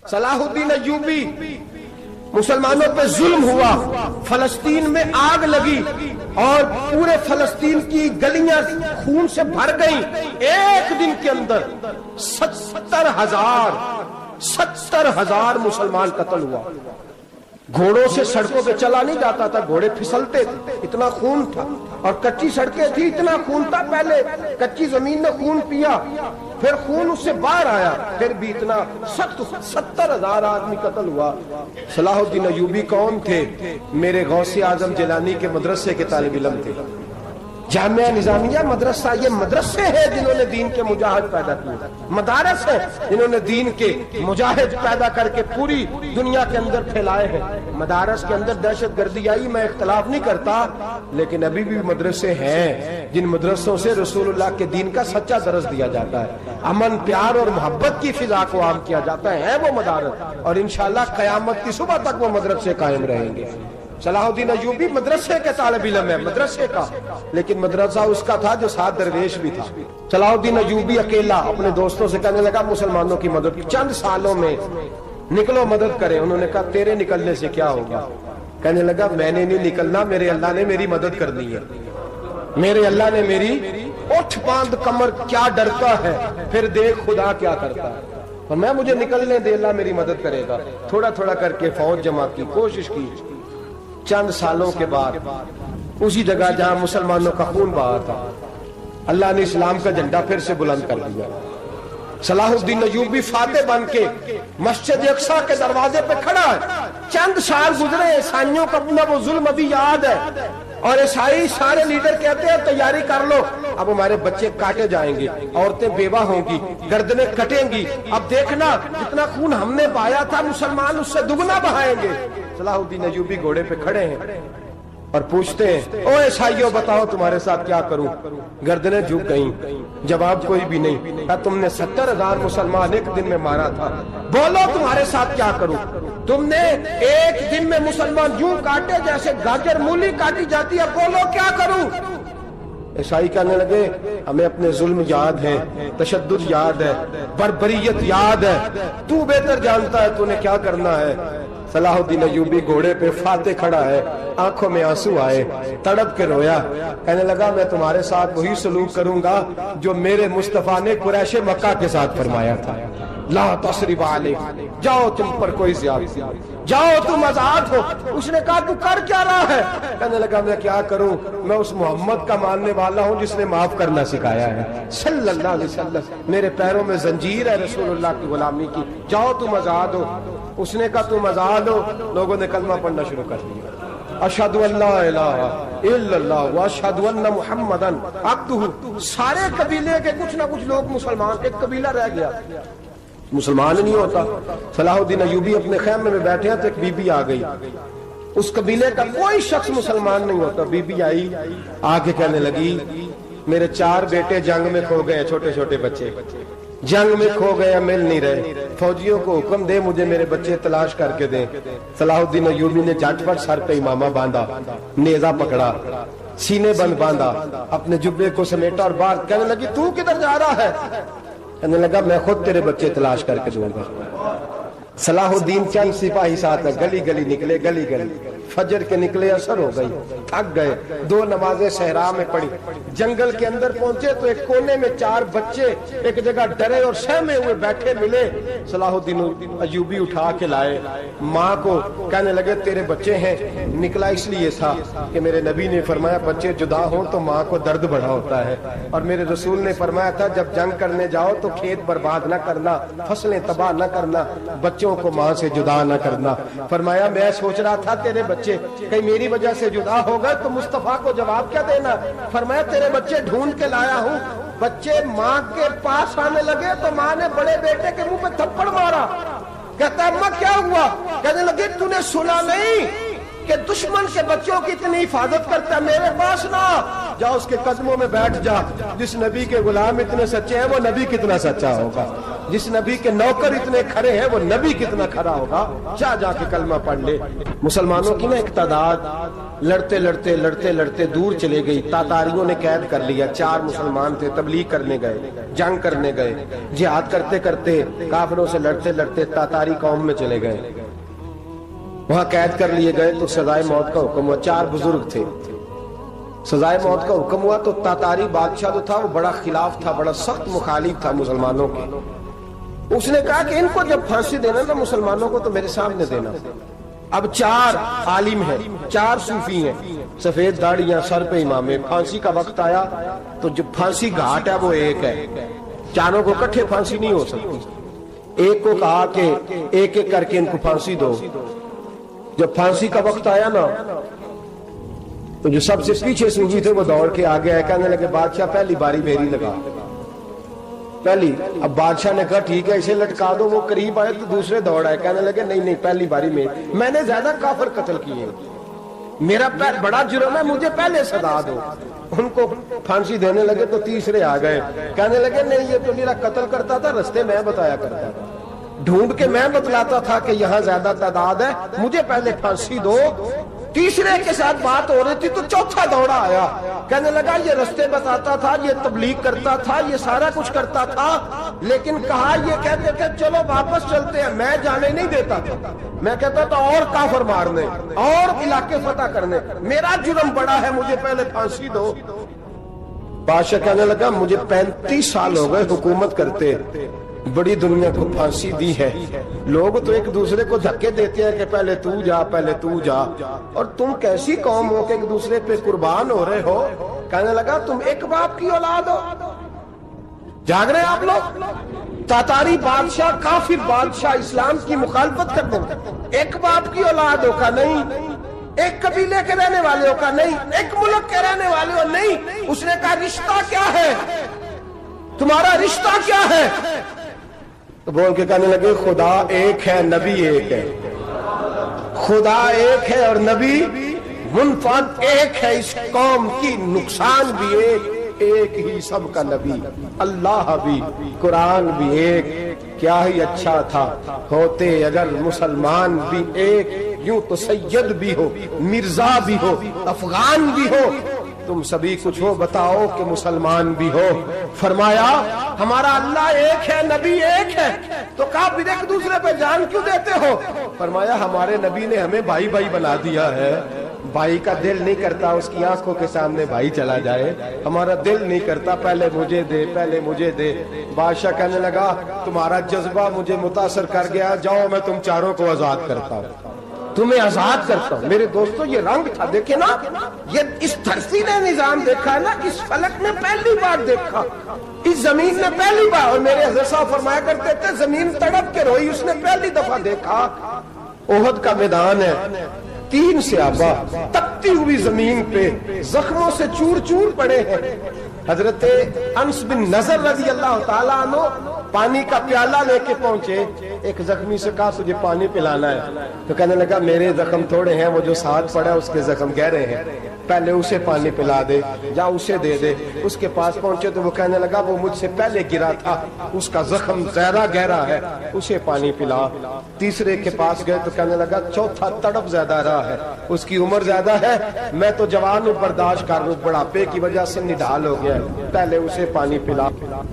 صلاح الدین ایوبی، مسلمانوں پہ ظلم ہوا، فلسطین میں آگ لگی اور پورے فلسطین کی گلیاں خون سے بھر گئیں۔ ایک دن کے اندر 70,000 مسلمان قتل ہوا۔ گھوڑوں سے سڑکوں پہ چلا نہیں جاتا تھا، گھوڑے پھسلتے تھے، اتنا خون تھا، اور کچی سڑکیں تھی، اتنا خون تھا۔ پہلے کچی زمین نے خون پیا، پھر خون اس سے باہر آیا، پھر بھی اتنا 70,000 آدمی قتل ہوا۔ صلاح الدین ایوبی کون تھے؟ میرے غوث اعظم جیلانی کے مدرسے کے طالب علم تھے۔ جامعہ نظامیہ مدرسہ، یہ مدرسے ہیں جنہوں نے دین کے مجاہد پیدا کیے، مدارس ہیں جنہوں نے دین کے مجاہد پیدا کر کے پوری دنیا کے اندر پھیلائے ہیں۔ مدارس کے اندر دہشت گردی آئی، میں اختلاف نہیں کرتا، لیکن ابھی بھی مدرسے ہیں جن مدرسوں سے رسول اللہ کے دین کا سچا درس دیا جاتا ہے، امن، پیار اور محبت کی فضا کو عام کیا جاتا ہے وہ مدارس، اور انشاءاللہ قیامت کی صبح تک وہ مدرسے قائم رہیں گے۔ صلاح الدین ایوبی مدرسے کے طالب علم ہے، مدرسے کا، لیکن مدرسہ اس کا تھا جو ساتھ درویش بھی تھا۔ صلاح الدین ایوبی اکیلا اپنے دوستوں سے کہنے لگا مسلمانوں کی مدد چند سالوں میں نکلو مدد کریں۔ انہوں نے کہا تیرے نکلنے سے کیا ہوگا؟ کہنے لگا میں نے نہیں نکلنا، میرے اللہ نے میری مدد کرنی ہے، میرے اللہ نے میری اٹھ باندھ کمر کیا ڈرتا ہے، پھر دیکھ خدا کیا کرتا ہے، اور میں مجھے نکلنے دے، اللہ میری مدد کرے گا۔ تھوڑا تھوڑا کر کے فوج جمع کی، کوشش کی۔ چند سالوں کے بعد اسی جگہ جہاں مسلمانوں کا خون بہا تھا، اللہ نے اسلام کا جھنڈا پھر سے بلند کر دیا۔ صلاح الدین ایوبی فاتح بن کے مسجد اقصی کے دروازے پہ کھڑا ہے۔ چند سال گزرے، عیسائیوں کا اپنا وہ ظلم ابھی یاد ہے، اور عیسائی سارے لیڈر کہتے ہیں تیاری کر لو، اب ہمارے بچے کاٹے جائیں گے، عورتیں بیوہ ہوں گی، گردنیں کٹیں گی، اب دیکھنا جتنا خون ہم نے بہایا تھا مسلمان اس سے دگنا بہائیں گے۔ صلاح الدین ایوبی گھوڑے پہ کھڑے ہیں اور پوچھتے ہیں او عیسائیوں بتاؤ تمہارے ساتھ کیا کروں؟ گردنیں جھک گئیں، جواب کوئی بھی نہیں۔ کہا تم نے 70,000 مسلمان ایک دن میں مارا تھا، بولو تمہارے ساتھ کیا کروں؟ تم نے ایک دن میں مسلمان یوں کاٹے جیسے گاجر مولی کاٹی جاتی ہے، بولو کیا کروں؟ عیسائی کہنے لگے ہمیں اپنے ظلم یاد ہے، تشدد یاد ہے، بربریت یاد ہے، تو بہتر جانتا ہے تو نے کیا کرنا ہے۔ صلاح الدین ایوبی گھوڑے پہ فاتح کھڑا ہے، آنکھوں میں آنسو آئے، تڑپ کے رویا، کہنے لگا میں تمہارے ساتھ وہی سلوک کروں گا جو میرے مصطفیٰ نے قریش مکہ کے ساتھ فرمایا تھا، لا تصریب علیک، جاؤ تم پر کوئی زیادتی، جاؤ تم آزاد ہو۔ اس نے کہا تو کر کیا رہا ہے؟ کہنے لگا میں کیا کروں، میں اس محمد کا ماننے والا ہوں جس نے معاف کرنا سکھایا ہے صلی اللہ علیہ وسلم، میرے پیروں میں زنجیر ہے رسول اللہ کی غلامی کی، جاؤ تم آزاد ہو۔ اس نے کہا تم آزاد ہو، لوگوں نے کلمہ پڑھنا شروع کر دیا، اشہد ان لا الہ الا اللہ واشہد ان محمدن عبدہ۔ سارے قبیلے کے کچھ نہ کچھ لوگ مسلمان، ایک قبیلہ رہ گیا مسلمان نہیں ہوتا۔ صلاح الدین ایوبی اپنے خیمے میں بیٹھے ہیں تو ایک بی بی آ گئی، اس قبیلے کا کوئی شخص مسلمان نہیں ہوتا۔ بی بی آئی، آگے کہنے لگی میرے 4 بیٹے جنگ میں کھو گئے، چھوٹے چھوٹے بچے جنگ میں کھو گئے، مل نہیں رہے، فوجیوں کو حکم دے مجھے میرے بچے تلاش کر کے دیں۔ صلاح الدین ایوبی نے جھٹ پٹ سر پہ امامہ باندھا، نیزہ پکڑا، سینے بند باندھا، اپنے جبے کو سمیٹا اور باہر کہنے لگی تو کدھر جا رہا ہے؟ کہنے لگا میں خود تیرے بچے تلاش کر کے دوں گا۔ صلاح الدین چند سپاہی ساتھ ہے، گلی گلی نکلے، گلی گلی فجر کے نکلے، اثر ہو گئی، تھک گئے، 2 نمازیں صحرا میں پڑھی، جنگل کے اندر پہنچے تو ایک کونے میں 4 بچے ایک جگہ ڈرے اور سہمے ہوئے بیٹھے ملے۔ صلاح الدین ایوبی اٹھا کے لائے، ماں کو کہنے لگے تیرے بچے ہیں، نکلا اس لیے تھا کہ میرے نبی نے فرمایا بچے جدا ہوں تو ماں کو درد بڑا ہوتا ہے، اور میرے رسول نے فرمایا تھا جب جنگ کرنے جاؤ تو کھیت برباد نہ کرنا، فصلیں تباہ نہ کرنا، بچوں کو ماں سے جدا نہ کرنا۔ فرمایا میں سوچ رہا تھا تیرے بچے کہیں میری وجہ سے جدا ہو گئے تو مصطفیٰ کو جواب کیا دینا؟ فرمایا تیرے بچے ڈھونڈ کے لایا ہوں۔ بچے ماں کے پاس آنے لگے تو ماں نے بڑے بیٹے کے منہ پہ تھپڑ مارا، کہتا ہے اماں کیا ہوا؟ کہنے لگے تو نے سنا نہیں کہ دشمن کے بچوں کی اتنی حفاظت کرتا ہے، میرے پاس نہ جا اس کے قدموں میں بیٹھ جا. جس نبی کے غلام اتنے سچے ہیں وہ نبی کتنا سچا ہوگا, جس نبی کے نوکر اتنے کھڑے ہیں وہ نبی کتنا کھڑا ہوگا. جا کے کلمہ پڑھ لے. مسلمانوں کی نا ایک تعداد لڑتے لڑتے دور چلے گئی. تاتاریوں نے قید کر لیا. 4 مسلمان تھے, تبلیغ کرنے گئے, جنگ کرنے گئے, جہاد کرتے کرتے کافروں سے لڑتے تاتاری قوم میں چلے گئے. وہاں قید کر لیے گئے تو سزائے موت کا حکم ہوا. 4 بزرگ تھے, سزائے موت کا حکم ہوا تو تاتاری بادشاہ جو تھا وہ بڑا خلاف تھا, بڑا سخت مخالف تھا مسلمانوں کے. اس نے کہا کہ ان کو جب پھانسی دینا نا مسلمانوں کو تو میرے سامنے دینا. اب 4 عالم ہیں, 4 صوفی ہیں, سفید داڑیاں, سر پہ امامے. پھانسی کا وقت آیا تو جو پھانسی گھاٹ ہے وہ ایک ہے, چاروں کو اکٹھے پھانسی نہیں ہو سکتی. ایک کو کہا کہ ایک ایک کر کے ان کو پھانسی دو. جب پھانسی کا وقت آیا نا تو جو سب سے پیچھے صوفی تھے وہ دوڑ کے آگے آئے, کہنے لگے بادشاہ پہلی باری میری لگا. پہلی. اب بادشاہ نے کہا ٹھیک ہے اسے لٹکا دو. وہ قریب آئے تو دوسرے دوڑ آئے, کہنے لگے نہیں پہلی باری میں نے زیادہ کافر قتل کیے, میرا بڑا جرم ہے, مجھے پہلے سزا دو. ان کو پھانسی دینے لگے تو تیسرے آ گئے, کہنے لگے نہیں یہ تو میرا قتل کرتا تھا, رستے میں بتایا کرتا تھا, ڈھونڈ کے میں بتلاتا تھا کہ یہاں زیادہ تعداد ہے, مجھے پہلے پھانسی دو. تیسرے کے ساتھ بات ہو رہی تھی تو چوتھا دوڑا آیا, کہنے لگا یہ رستے بتاتا تھا, یہ تبلیغ کرتا تھا, یہ سارا کچھ کرتا تھا, لیکن کہا یہ کہتے تھے چلو واپس چلتے ہیں, میں جانے نہیں دیتا تھا. میں کہتا تھا اور کافر مارنے اور علاقے فتح کرنے, میرا جرم بڑا ہے, مجھے پہلے پھانسی دو. بادشاہ کہنے لگا مجھے 35 سال ہو گئے حکومت کرتے, بڑی دنیا کو پھانسی دی ہے. لوگ تو ایک دوسرے کو دھکے دیتے ہیں کہ پہلے تو جا, اور تم کیسی قوم ہو کہ ایک دوسرے پہ قربان ہو رہے ہو. کہنے لگا تم ایک باپ کی اولاد ہو. جاگ رہے آپ لوگ. تاتاری بادشاہ, کافر بادشاہ, اسلام کی مخالفت کرتے ہیں. ایک باپ کی اولاد ہو کا نہیں, ایک قبیلے کے رہنے والے ہو کا نہیں, ایک ملک کے رہنے والے ہو نہیں. اس نے کہا رشتہ کیا ہے, تمہارا رشتہ کیا ہے؟ تو بول کے کہنے لگے خدا ایک ہے, نبی ایک ہے. خدا ایک ہے اور نبی منفرد ایک ہے. اس قوم کی نقصان بھی ایک ہی, سب کا نبی, اللہ بھی, قرآن بھی ایک. کیا ہی اچھا تھا ہوتے اگر مسلمان بھی ایک, یوں تو سید بھی ہو, مرزا بھی ہو, افغان بھی ہو, تم سبھی کچھ ہو, بتاؤ کہ مسلمان بھی ہو. فرمایا ہمارا اللہ ایک ہے, نبی ایک ہے. تو کہا پھر ایک دوسرے پہ جان کیوں دیتے ہو؟ فرمایا ہمارے نبی نے ہمیں بھائی بنا دیا ہے. بھائی کا دل نہیں کرتا اس کی آنکھوں کے سامنے بھائی چلا جائے, ہمارا دل نہیں کرتا پہلے مجھے دے. بادشاہ کہنے لگا تمہارا جذبہ مجھے متاثر کر گیا, جاؤ میں تم چاروں کو آزاد کرتا ہوں, تمہیں آزاد کرتا ہوں. میرے دوستو یہ رنگ تھا, دیکھیں نا, یہ اس دھرتی نے نظام دیکھا ہے نا, اس فلک نے پہلی بار دیکھا, اس زمین نے پہلی بار. اور میرے حضرت صاحب فرمایا کرتے تھے زمین تڑپ کے روئی, اس نے پہلی دفعہ دیکھا. احد کا میدان ہے, 3 صحابہ تپتی ہوئی زمین پہ زخموں سے چور چور پڑے ہیں. حضرت انس بن نضر رضی اللہ تعالیٰ عنہ پانی کا پیالہ لے کے پہنچے. ایک زخمی سے کہا تجھے پانی پلانا ہے, تو کہنے لگا میرے زخم تھوڑے ہیں, وہ جو ساتھ پڑا اس کے زخم گہرے ہیں, پہلے اسے پانی پلا دے, جا اسے دے دے. اس کے پاس پہنچے تو وہ کہنے لگا وہ مجھ سے پہلے گرا تھا, اس کا زخم زیادہ گہرا ہے, اسے پانی پلا. تیسرے کے پاس گئے تو کہنے لگا چوتھا تڑپ زیادہ رہا ہے, اس کی عمر زیادہ ہے, میں تو جوان ہوں, برداشت کر لوں, بڑھاپے کی وجہ سے نڈھال ہو گیا, پہلے اسے پانی پلا.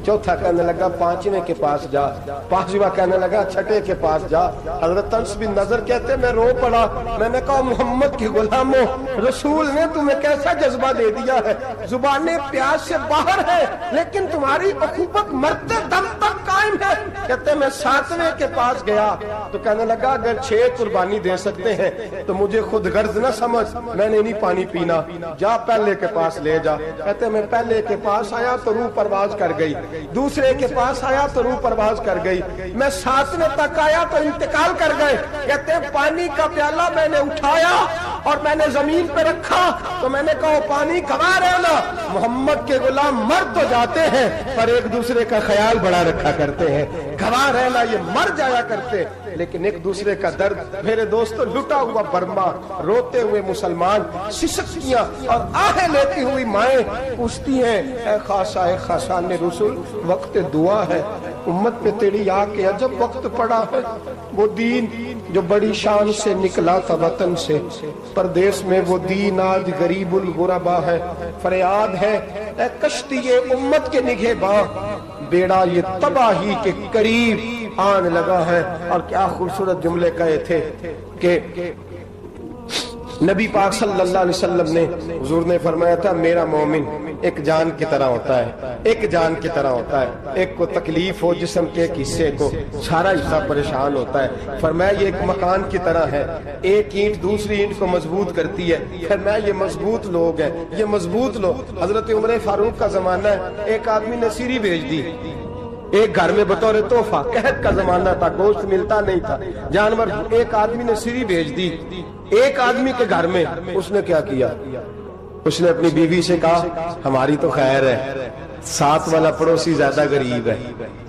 چوتھا کہنے لگا 5ویں کے پاس جا, 5واں کہنے لگا 6ٹھے کے پاس جا. حضرت انس بن نضر کہتے میں رو پڑا, میں نے کہا محمد کے غلاموں, رسول نے تمہیں کیسا جذبہ دے دیا ہے, زبانیں پیاس سے باہر ہے لیکن تمہاری اخوت مرتے دم تک قائم ہے. کہتے میں 7ویں کے پاس گیا تو کہنے لگا اگر 6 قربانی دے سکتے ہیں تو مجھے خود غرض نہ سمجھ, میں نے نہیں پانی پینا, جا پہلے کے پاس لے جا. کہتے میں پہلے کے پاس آیا تو روح پرواز کر گئی, دوسرے کے پاس آیا تو روح پرواز کر گئی, میں 7ویں تک آیا تو انتقال کر گئے. کہتے ہیں پانی کا پیالہ میں نے اٹھایا, اور میں نے زمین پہ رکھا تو میں نے کہا پانی گوا رہنا، محمد کے غلام مر تو جاتے ہیں پر ایک دوسرے کا خیال بڑا رکھا کرتے ہیں، گوا رہنا یہ مر جایا کرتے لیکن ایک دوسرے کا درد۔ میرے دوستو لٹا ہوا برما، روتے ہوئے مسلمان، سسکیاں اور آہیں لیتی ہوئی مائیں پوچھتی ہیں اے خاصان رسول وقت دعا ہے، امت پہ تیری آ کے عجب وقت پڑا ہے، وہ دین جو بڑی شان سے نکلا تھا وطن سے، پردیس میں وہ دین آج غریب الغربا ہے، فریاد ہے اے کشتی امت کے نگہباں، بیڑا یہ تباہی کے قریب آن لگا ہے۔ اور کیا خوبصورت جملے کہے تھے کہ نبی پاک صلی اللہ علیہ وسلم نے، حضور نے فرمایا تھا میرا مومن ایک جان کی طرح ہوتا ہے، ایک جان کی طرح ہوتا ہے، ایک کو تکلیف ہو جسم کے ایک حصے کو سارا حصہ پریشان ہوتا ہے، فرمایا یہ ایک مکان کی طرح ہے، ایک اینٹ دوسری اینٹ کو مضبوط کرتی ہے، فرمایا یہ مضبوط لوگ ہیں، یہ مضبوط لوگ۔ حضرت عمر فاروق کا زمانہ ہے، ایک آدمی نے سیری بھیج دی ایک گھر میں بطور تحفہ، قحط کا زمانہ تھا، گوشت ملتا نہیں تھا، جانور، ایک آدمی نے سیری بھیج دی ایک آدمی کے گھر میں، اس نے کیا کیا، اس نے اپنی بیوی سے کہا ہماری تو خیر ہے، ساتھ والا پڑوسی زیادہ غریب ہے،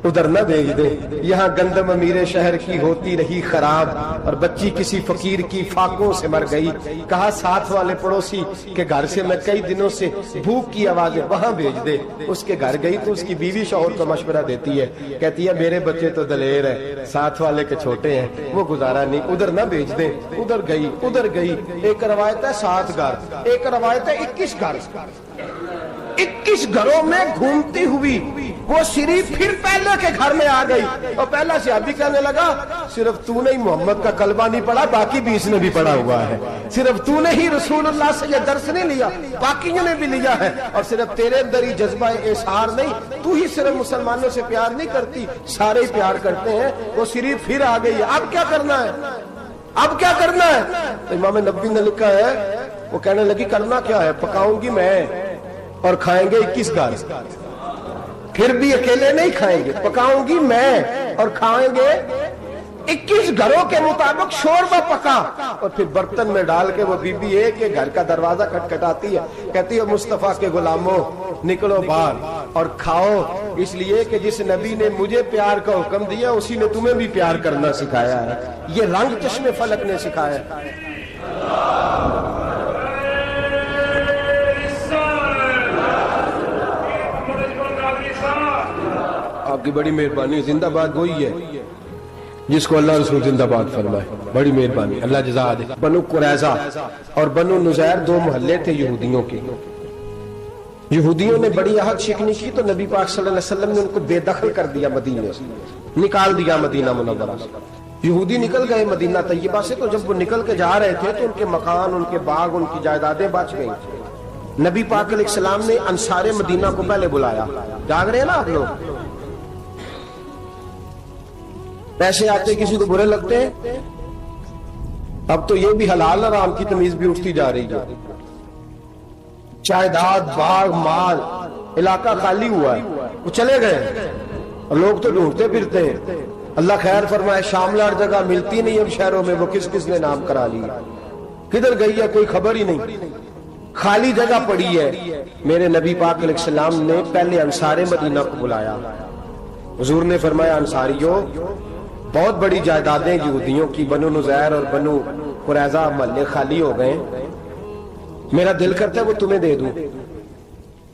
ادھر نہ بھیج دے، یہاں گندم امیر شہر کی ہوتی رہی خراب اور بچی کسی فقیر کی فاقوں سے مر گئی، کہا ساتھ والے پڑوسی کے گھر سے میں کئی دنوں سے بھوک کی آوازیں وہاں بھیج دے۔ اس کے گھر گئی تو اس کی بیوی شوہر کو مشورہ دیتی ہے، کہتی ہے میرے بچے تو دلیر ہیں، ساتھ والے کے چھوٹے ہیں، وہ گزارا نہیں، ادھر نہ بھیج دیں، ادھر گئی۔ ایک روایت ہے 7 گھر، ایک روایت ہے 21 گھر، 21 گھروں میں گھومتی ہوئی وہ سری پھر پہلے کے گھر میں آ گئی اور پہلا صحابی کہنے لگا صرف تو نے ہی محمد کا کلمہ نہیں پڑھا، باقی بھی اس نے بھی پڑھا ہوا ہے، صرف تو نے ہی رسول اللہ سے یہ درس نہیں لیا، باقیوں نے بھی لیا ہے، اور صرف تیرے اندر ہی جذبہ اظہار نہیں، تو ہی صرف مسلمانوں سے پیار نہیں کرتی، سارے ہی پیار کرتے ہیں۔ وہ سری پھر آ گئی، اب کیا کرنا ہے، اب کیا کرنا ہے؟ امام نبوی نے لکھا ہے وہ کہنے لگی کرنا کیا ہے، پکاؤں گی میں اور کھائیں گے 21 گھر، پھر بھی اکیلے نہیں کھائیں گے، پکاؤں گی میں اور کھائیں گے 21 گھروں کے مطابق شوربہ پکا، اور پھر برتن میں ڈال کے وہ بی بی ایک کے گھر کا دروازہ کھٹکھٹاتی ہے، کہتی ہے مصطفیٰ کے غلاموں نکلو باہر اور کھاؤ، اس لیے کہ جس نبی نے مجھے پیار کا حکم دیا اسی نے تمہیں بھی پیار کرنا سکھایا ہے، یہ رنگ چشم فلک نے سکھایا ہے۔ آپ کی بڑی مہربانی، زندہ باد وہی ہے جس کو اللہ رسول زندہ باد فرمائے، بڑی مہربانی، اللہ جزا دے۔ بنو قریظہ اور بنو نذیر 2 محلے تھے یہودیوں کے، یہودیوں نے بڑی عہد شکنی کی تو نبی پاک صلی اللہ علیہ وسلم نے ان کو بے دخل کر دیا، مدینے سے نکال دیا، مدینہ منورہ سے۔ یہودی نکل گئے مدینہ طیبہ سے، تو جب وہ نکل کے جا رہے تھے تو ان کے مکان، ان کے باغ، ان کی جائیدادیں بچ گئی۔ نبی پاک علیہ السلام نے انصار مدینہ کو پہلے بلایا، جاگ رہے ہیں نا آپ لوگ، پیسے آتے کسی کو برے لگتے ہیں، اب تو یہ بھی حلال حرام کی تمیز بھی اٹھتی جا رہی ہے، جائیداد، باغ، مال، علاقہ خالی ہوا ہے، وہ چلے گئے اور لوگ تو ڈھونڈتے پھرتے ہیں۔ اللہ خیر فرمائے، شاملہ ہر جگہ ملتی نہیں اب شہروں میں، وہ کس کس نے نام کرا لیا، کدھر گئی ہے کوئی خبر ہی نہیں، خالی جگہ پڑی ہے۔ میرے نبی پاک علیہ السلام نے پہلے انصار مدینہ کو بلایا، حضور نے فرمایا انصاریوں بہت بڑی جائیدادیں یہودیوں کی، بنو نذیر اور بنو قریظہ محلے خالی ہو گئے، میرا دل کرتا ہے وہ تمہیں دے دوں،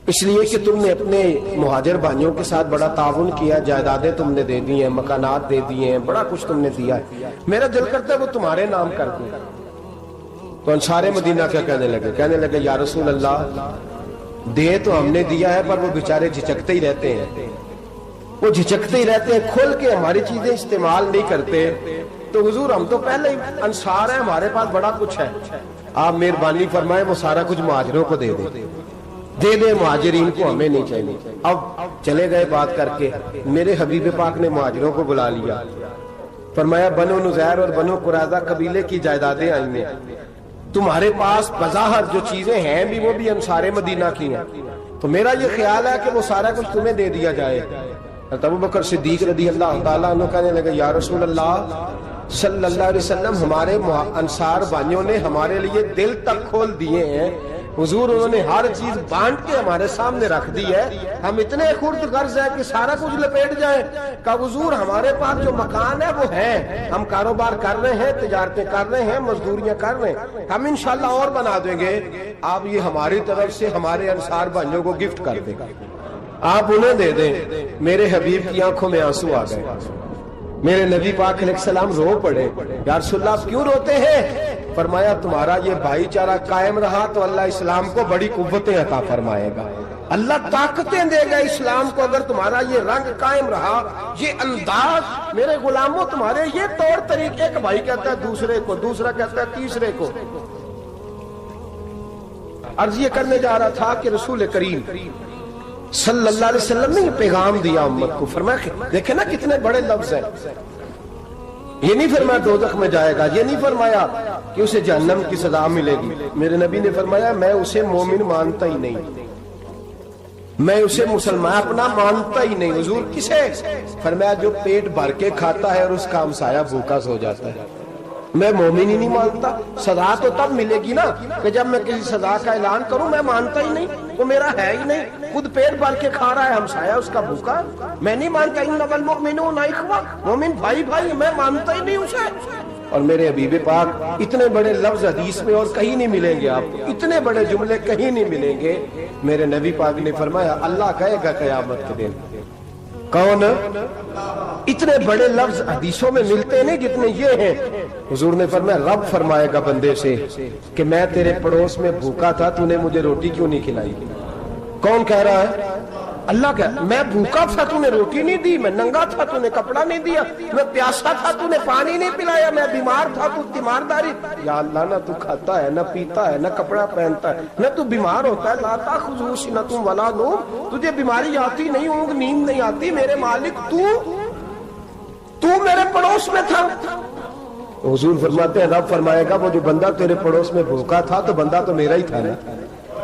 اس لیے کہ تم نے اپنے مہاجر بھائیوں کے ساتھ بڑا تعاون کیا، جائیدادیں تم نے دے دی ہیں، مکانات دے دیے ہیں، بڑا کچھ تم نے دیا ہے، میرا دل کرتا ہے وہ تمہارے نام کر دوں۔ تو انصار مدینہ کیا کہنے لگے یا رسول اللہ دے تو ہم نے دیا ہے پر وہ بیچارے جھچکتے ہی رہتے ہیں، وہ جھچکتے ہی رہتے ہیں، کھول کے ہماری چیزیں استعمال نہیں کرتے، تو حضور ہم تو پہلے ہی انصار ہیں، ہمارے پاس بڑا کچھ ہے، آپ مہربانی فرمائیں وہ سارا کچھ مہاجروں کو دے دے، مہاجرین کو ہمیں نہیں چاہیے۔ اب چلے گئے بات کر کے، میرے حبیب پاک نے مہاجروں کو بلا لیا، فرمایا بنو نذیر اور بنو قریظہ قبیلے کی جائیدادیں آئی ہیں، تمہارے پاس بظاہر جو چیزیں ہیں بھی وہ بھی انصار مدینہ کی ہیں، تو میرا یہ خیال ہے کہ وہ سارا کچھ تمہیں دے دیا جائے۔ ابو بکر صدیق رضی اللہ تعالیٰ عنہ کہنے لگے یا رسول اللہ صلی اللہ علیہ وسلم ہمارے انصار بھائیوں نے ہمارے لیے دل تک کھول دیے ہیں حضور، انہوں نے ہر چیز بانٹ کے ہمارے سامنے رکھ دی ہے، ہم اتنے خرد غرض ہیں کہ سارا کچھ لپیٹ جائیں۔ کہ حضور ہمارے پاس جو مکان ہے وہ ہے، ہم کاروبار کر رہے ہیں، تجارتیں کر رہے ہیں، مزدوریاں کر رہے ہیں، ہم انشاءاللہ اور بنا دیں گے، آپ یہ ہماری طرف سے ہمارے انصار بھائیوں کو گفٹ کر دیں، آپ انہیں دے دیں۔ میرے حبیب کی آنکھوں میں آنسو آ گئے، میرے نبی پاک علیہ السلام رو پڑے، یا رسول اللہ آپ کیوں روتے ہیں؟ فرمایا تمہارا یہ بھائی چارہ قائم رہا تو اللہ اسلام کو بڑی قوتیں عطا فرمائے گا، اللہ طاقتیں دے گا اسلام کو، اگر تمہارا یہ رنگ قائم رہا، یہ انداز، میرے غلاموں تمہارے یہ طور طریقے، ایک بھائی کہتا ہے دوسرے کو، دوسرا کہتا ہے تیسرے کو۔ عرض یہ کرنے جا رہا تھا کہ رسول کریم صلی اللہ علیہ وسلم نے یہ پیغام دیا امت کو، فرمایا دیکھیں نا کتنے بڑے لفظ ہیں، یہ نہیں فرمایا دوزخ میں جائے گا، یہ نہیں فرمایا کہ اسے جہنم کی سزا ملے گی، میرے نبی نے فرمایا میں اسے مومن مانتا ہی نہیں، میں اسے مسلمان اپنا مانتا ہی نہیں۔ حضور کسے؟ فرمایا جو پیٹ بھر کے کھاتا ہے اور اس کا ہمسایہ بھوکا سو جاتا ہے، میں مومن ہی نہیں مانتا۔ سزا تو تب ملے گی نا کہ جب میں کسی سزا کا اعلان کروں، میں مانتا ہی نہیں، وہ میرا ہے ہی نہیں، خود پیٹ بھر کے کھا رہا ہے، ہمسایہ اس کا بھوکا، میں نہیں مانتا۔ انما المؤمنون اخوہ، مومن بھائی بھائی، میں مانتا ہی نہیں اسے۔ اور میرے حبیب پاک اتنے بڑے لفظ حدیث میں اور کہیں نہیں ملیں گے، آپ اتنے بڑے جملے کہیں نہیں ملیں گے۔ میرے نبی پاک نے فرمایا اللہ کہے گا قیامت کے دن، کون؟ اتنے بڑے لفظ حدیثوں میں ملتے نہیں جتنے یہ ہیں۔ حضور نے فرمایا رب فرمائے گا بندے سے کہ میں تیرے پڑوس میں بھوکا تھا، تو نے مجھے روٹی کیوں نہیں کھلائی؟ کون کہہ رہا ہے؟ اللہ کہہ، میں بھوکا تھا تو نے روٹی نہیں دی، میں ننگا تھا تو نے کپڑا نہیں دیا، میں پیاسا تھا تو نے پانی نہیں پلایا، میں بیمار تھا تو تیمارداری۔ یا اللہ نہ تو کھاتا ہے، نہ پیتا ہے، نہ کپڑا پہنتا ہے، نہ تو بیمار ہوتا ہے، لا تاخذہ سنۃ ولا نوم، تجھے بیماری آتی نہیں، اونگ نیند نہیں آتی، میرے مالک تو میرے پڑوس میں تھا۔ حضور فرماتے ہیں رب فرمائے گا وہ جو بندہ تیرے پڑوس میں بھوکا تھا تو بندہ تو میرا ہی تھا نا،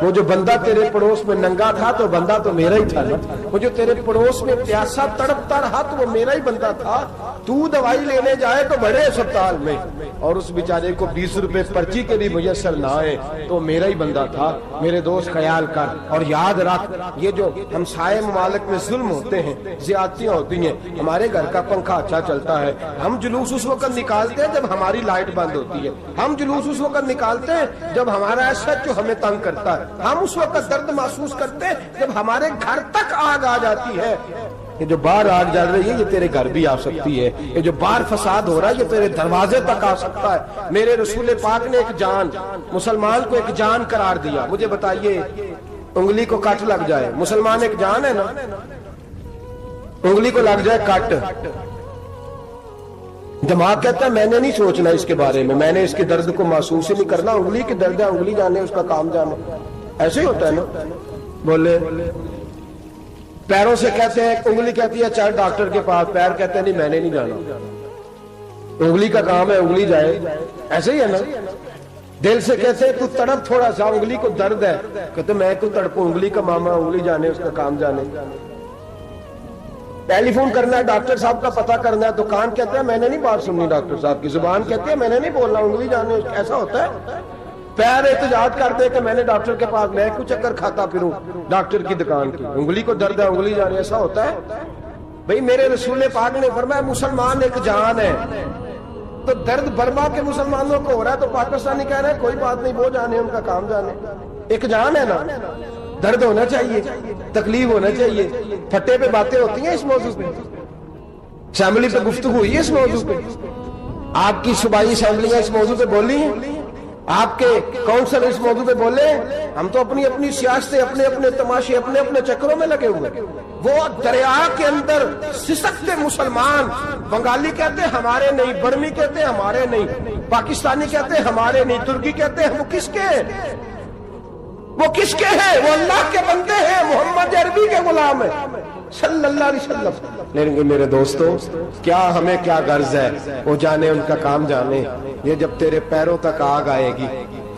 وہ جو بندہ تیرے پڑوس میں ننگا تھا تو بندہ تو میرا ہی تھا نا، وہ جو تیرے پڑوس میں پیاسا تڑپتا رہا تو وہ میرا ہی بندہ تھا۔ تو دوائی لینے جائے تو بڑے اسپتال میں اور اس بیچارے کو 20 روپے پرچی کے بھی میسر نہ آئے تو میرا ہی بندہ تھا۔ میرے دوست خیال کر اور یاد رکھ، یہ جو ہمسائے ممالک میں ظلم ہوتے ہیں، زیادتیاں ہوتی ہیں، ہمارے گھر کا پنکھا اچھا چلتا ہے، ہم جلوس اس وقت نکالتے ہیں جب ہماری لائٹ بند ہوتی ہے، ہم جلوس اس وقت نکالتے ہیں جب ہمارا ایسا جو ہمیں تنگ کرتا ہے، ہم اس وقت درد محسوس کرتے ہیں جب ہمارے گھر تک آگ آ جاتی ہے۔ یہ جو باہر آگ جل رہی ہے یہ تیرے گھر بھی آ سکتی ہے، یہ جو باہر فساد ہو رہا ہے یہ تیرے دروازے تک آ سکتا ہے۔ میرے رسول پاک نے ایک جان، مسلمان کو ایک جان قرار دیا۔ مجھے بتائیے انگلی کو کٹ لگ جائے، مسلمان ایک جان ہے نا، انگلی کو لگ جائے کٹ، دماغ کہتا ہے میں نے نہیں سوچنا اس کے بارے میں نے اس کے درد کو محسوس ہی نہیں کرنا، انگلی کی درد ہے، انگلی جانے اس کا کام جانے، ایسے ہی ہوتا ہے نا۔ بولے پیروں سے کہتے ہیں، انگلی کہتی ہے چل ڈاکٹر کے پاس، پیر کہتے ہیں نہیں میں نے نہیں جانا، انگلی کا کام ہے انگلی جائے، ایسے ہی ہے نا۔ دل سے کہتے ہیں تو تڑپ تھوڑا سا، انگلی کو درد ہے، کہتے میں کو تڑپوں، انگلی کا معاملہ انگلی جانے اس کا کام جانے۔ ٹیلی فون کرنا ہے ڈاکٹر صاحب کا پتہ کرنا ہے، دکان کہتے ہیں میں نے نہیں بات سننی ڈاکٹر صاحب کی، زبان کہتی ہے میں نے نہیں بولنا، انگلی جانے، ایسا ہوتا ہے۔ پیر احتجاج کرتے کہ میں نے ڈاکٹر کے پاس، میں کچھ چکر کھاتا پھروں ڈاکٹر کی دکان کی، انگلی کو درد ہے انگلی جانے، ایسا ہوتا ہے بھئی؟ میرے رسول پاک نے فرمایا مسلمان ایک جان ہے، تو درد برما کے مسلمانوں کو ہو رہا ہے تو پاکستانی کہہ رہے ہیں کوئی بات نہیں، وہ جانے ان کا کام جانے، ایک جان ہے نا، درد ہونا چاہیے، تکلیف ہونا چاہیے۔ پھٹے پہ باتیں ہوتی ہیں اس موضوع پہ، اسمبلی پہ گفتگو ہوئی ہے اس موضوع پہ، آپ کی صوبائی اسمبلیاں اس موضوع پہ بولی ہیں، آپ کے کونسل اس موضوع پہ بولے ہیں، ہم تو اپنی اپنی سیاستیں، اپنے اپنے تماشے، اپنے اپنے چکروں میں لگے ہوئے۔ وہ دریا کے اندر سسکتے مسلمان، بنگالی کہتے ہیں ہمارے نہیں، برمی کہتے ہیں ہمارے نہیں، پاکستانی کہتے ہیں ہمارے نہیں، ترکی کہتے ہیں وہ کس کے ہیں؟ وہ کس کے ہیں؟ وہ اللہ کے بندے ہیں، محمد عربی کے غلام ہیں صلی اللہ علیہ وسلم۔ لیکن میرے دوستو کیا ہمیں کیا غرض ہے، وہ جانے ان کا کام جانے۔ یہ جب تیرے پیروں تک آگ آئے گی